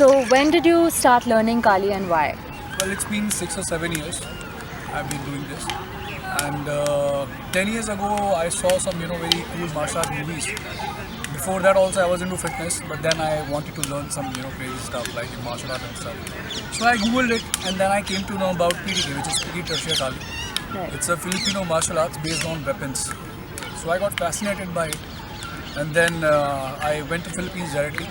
So when did you start learning Kali and why? Well, it's been 6 or 7 years I've been doing this. And 10 years ago, I saw some, very cool martial art movies. Before that also, I was into fitness, but then I wanted to learn some, crazy stuff like in martial art and stuff. So I googled it, and then I came to know about PTK, which is Piti Tertia Kali. Right. It's a Filipino martial arts based on weapons. So I got fascinated by it, and then I went to Philippines directly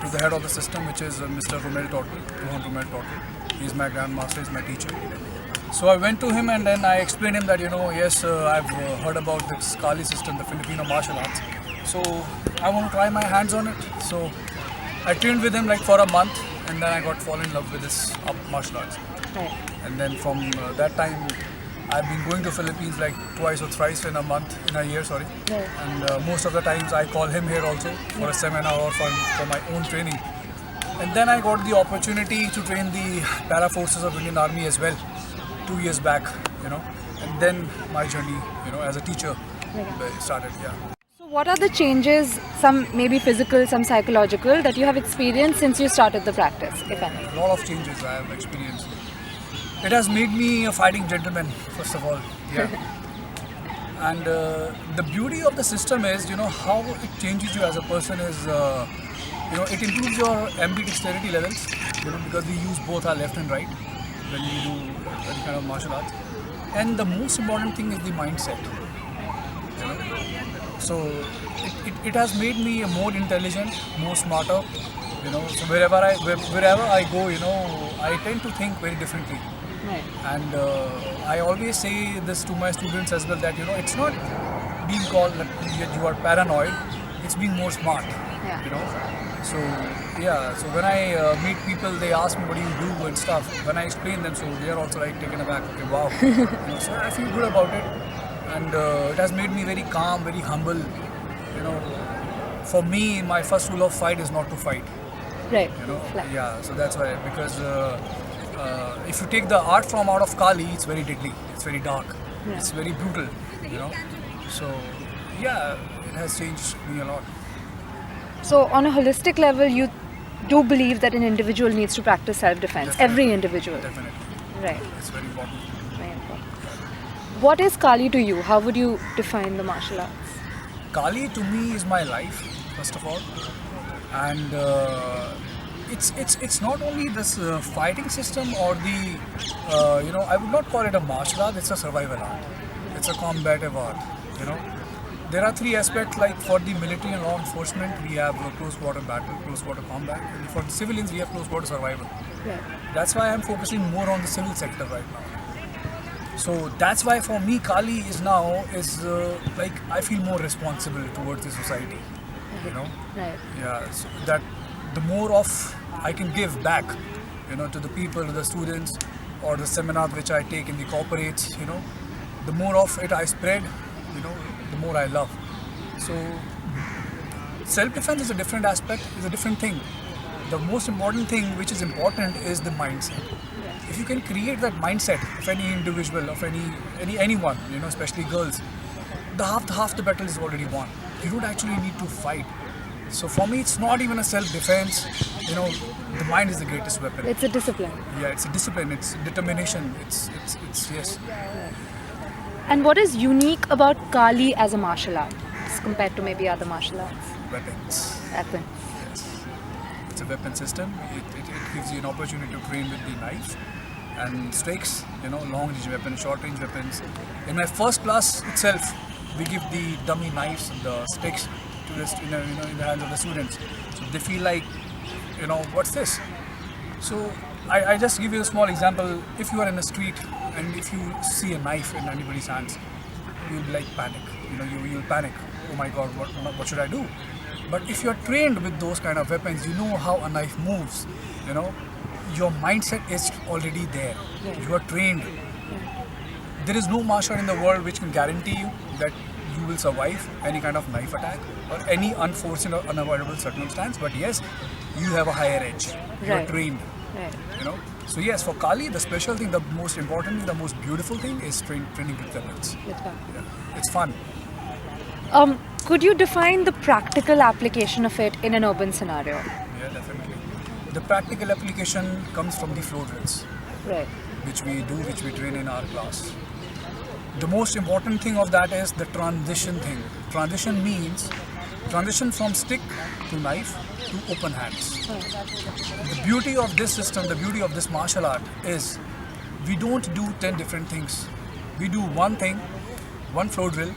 to the head of the system, which is Mr. Romel Tortel. He's my grandmaster, he's my teacher. So I went to him and then I explained him that, yes, I've heard about this Kali system, the Filipino martial arts. So I want to try my hands on it. So I trained with him like for a month, and then I got fallen in love with this martial arts. Right. And then from that time, I've been going to Philippines like twice or thrice in a year. Right. And most of the times I call him here also for a seminar or for my own training. And then I got the opportunity to train the para forces of Indian Army as well, 2 years back, and then my journey, as a teacher started, yeah. So what are the changes, some maybe physical, some psychological, that you have experienced since you started the practice, if any? A lot of changes I have experienced. It has made me a fighting gentleman, first of all, yeah. And the beauty of the system is, how it changes you as a person is, it improves your MB dexterity levels, because we use both our left and right when we do any kind of martial arts. And the most important thing is the mindset. So it has made me more intelligent, more smarter. So wherever I go, I tend to think very differently. Right. And I always say this to my students as well, that it's not being called that you are paranoid, it's being more smart. Yeah. So so when I meet people, they ask me what do you do and stuff. When I explain them, so they are also like taken aback. Okay, wow. So I feel good about it, and it has made me very calm, very humble. For me, my first rule of fight is not to fight. Right. Yeah. So that's why, because if you take the art form out of Kali, it's very deadly, it's very dark, Yeah. it's very brutal. So yeah, it has changed me a lot. So on a holistic level, you do believe that an individual needs to practice self-defense, Definitely. every individual. Definitely, Right. it's very important. Very important. What is Kali to you? How would you define the martial arts? Kali to me is my life, first of all, and it's not only this fighting system or the I would not call it a martial art. It's a survival art. It's a combative art. There are three aspects. Like for the military and law enforcement, we have close water battle, close water combat, and for the civilians, we have close water survival. Right. That's why I'm focusing more on the civil sector right now. So that's why for me Kali is like I feel more responsible towards the society. Right. Yeah. So that the more of I can give back, to the people, to the students, or the seminars which I take in the corporates, the more of it I spread, the more I love. So self-defense is a different aspect, is a different thing. The most important thing which is important is the mindset. If you can create that mindset of any individual, of anyone, especially girls, half the battle is already won. You don't actually need to fight. So for me, it's not even a self-defense. The mind is the greatest weapon. It's a discipline. Yeah, it's a discipline. It's determination. It's yes. And what is unique about Kali as a martial art compared to maybe other martial arts? Weapons. Weapon. Yes. It's a weapon system. It gives you an opportunity to train with the knife and sticks, long range weapons, short range weapons. In my first class itself, we give the dummy knives and the sticks to in the hands of the students. So they feel like, what's this? So I just give you a small example. If you are in the street and if you see a knife in anybody's hands, you'll be like panic. You'll panic. Oh my God, what should I do? But if you're trained with those kind of weapons, you know how a knife moves. Your mindset is already there. You are trained. There is no martial art in the world which can guarantee you that you will survive any kind of knife attack or any unforeseen or unavoidable circumstance. But yes, you have a higher edge. You are Right. trained. Right. So yes, for Kali, the special thing, the most important thing, the most beautiful thing is training with weapons. With fun. Yeah. It's fun. Could you define the practical application of it in an urban scenario? Yeah, definitely. The practical application comes from the flow drills, Right. which we train in our class. The most important thing of that is the transition thing. Transition means transition from stick to knife to open hands. The beauty of this system, the beauty of this martial art is we don't do 10 different things. We do one thing, one flow drill,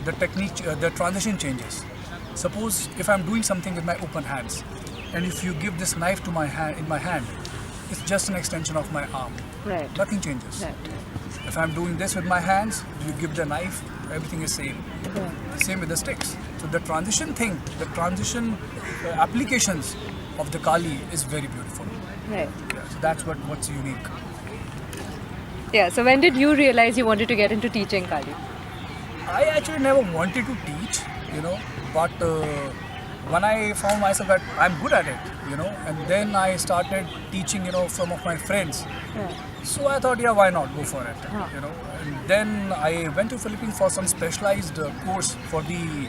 the technique, the transition changes. Suppose if I'm doing something with my open hands, and if you give this knife to my hand, in my hand, it's just an extension of my arm. Right. Nothing changes. Right. If I'm doing this with my hands, you give the knife, everything is same. Right. Same with the sticks. So the transition thing, the transition applications of the Kali is very beautiful. Right. Yeah, so that's what's unique. Yeah. So when did you realize you wanted to get into teaching Kali? I actually never wanted to teach, but when I found myself that I'm good at it, and then I started teaching, some of my friends. Yeah. So I thought, yeah, why not go for it, Huh. And then I went to Philippines for some specialized course for the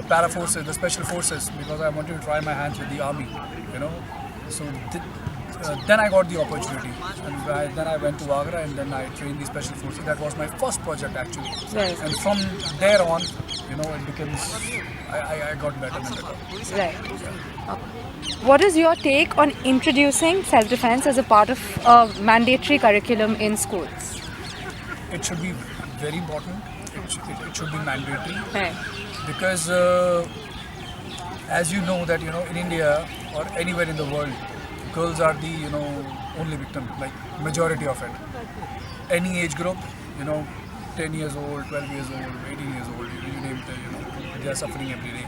para forces, the special forces, because I wanted to try my hands with the army, So then I got the opportunity, and then I went to Agra, and then I trained the special forces. That was my first project actually, Right. and from there on, it becomes I got better and better. Right. What is your take on introducing self-defense as a part of a mandatory curriculum in schools? It should be very important. It should be mandatory. Right. Because as you know that in India or anywhere in the world, girls are the only victim, like majority of it. Any age group, 10 years old, 12 years old, 18 years old, you name it, they are suffering every day.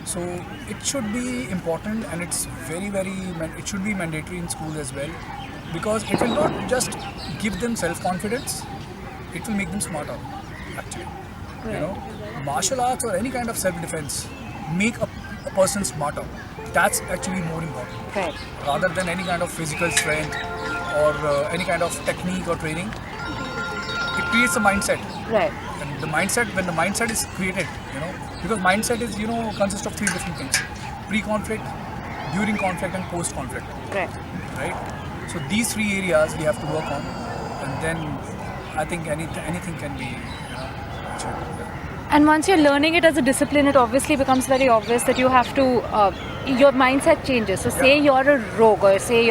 So it should be important, and it's it should be mandatory in school as well, because it will not just give them self-confidence, it will make them smarter actually. Martial arts or any kind of self-defense make a person smarter. That's actually more important. Right. Rather than any kind of physical strength or any kind of technique or training. It creates a mindset. Right. And the mindset, when the mindset is created, because mindset is, consists of 3 different things: pre-conflict, during conflict, and post-conflict. Right. Right? So these 3 areas we have to work on, and then I think anything can be, achieved. And once you're learning it as a discipline, it obviously becomes very obvious that you have to, your mindset changes. So say you're a rogue, or say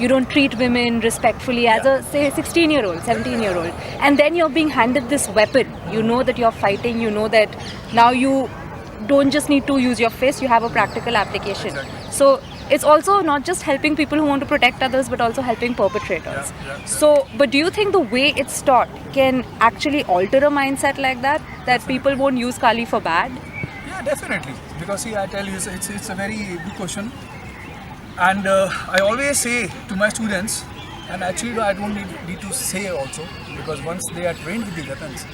you don't treat women respectfully as a, say, 16-year-old, 17-year-old. And then you're being handed this weapon. You know that you're fighting, you know that now you don't just need to use your fist, you have a practical application. Exactly. So it's also not just helping people who want to protect others, but also helping perpetrators. Yeah. So, but do you think the way it's taught can actually alter a mindset like that? That people won't use Kali for bad? Yeah, definitely. Because see, I tell you, it's a very good question. And I always say to my students, and actually I don't need to say also, because once they are trained with the weapons,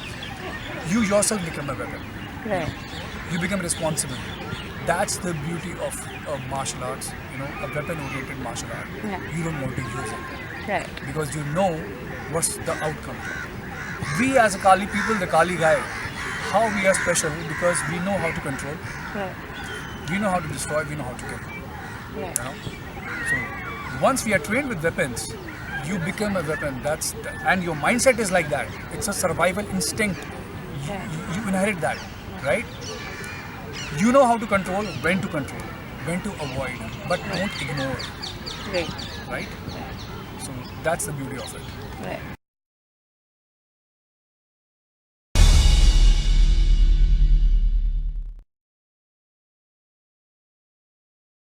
you yourself become a weapon. Right. You become responsible. That's the beauty of martial arts, a weapon-oriented martial art. Yeah. You don't want to use it. Right. Because you know what's the outcome. We as a Kali people, the Kali guy, how we are special because we know how to control, Right. we know how to destroy, we know how to kill. Right. So once we are trained with weapons, you become a weapon. And your mindset is like that. It's a survival instinct. Right. You inherit that, right? You know how to control, when to avoid, but don't ignore, Right. right? So that's the beauty of it. Right.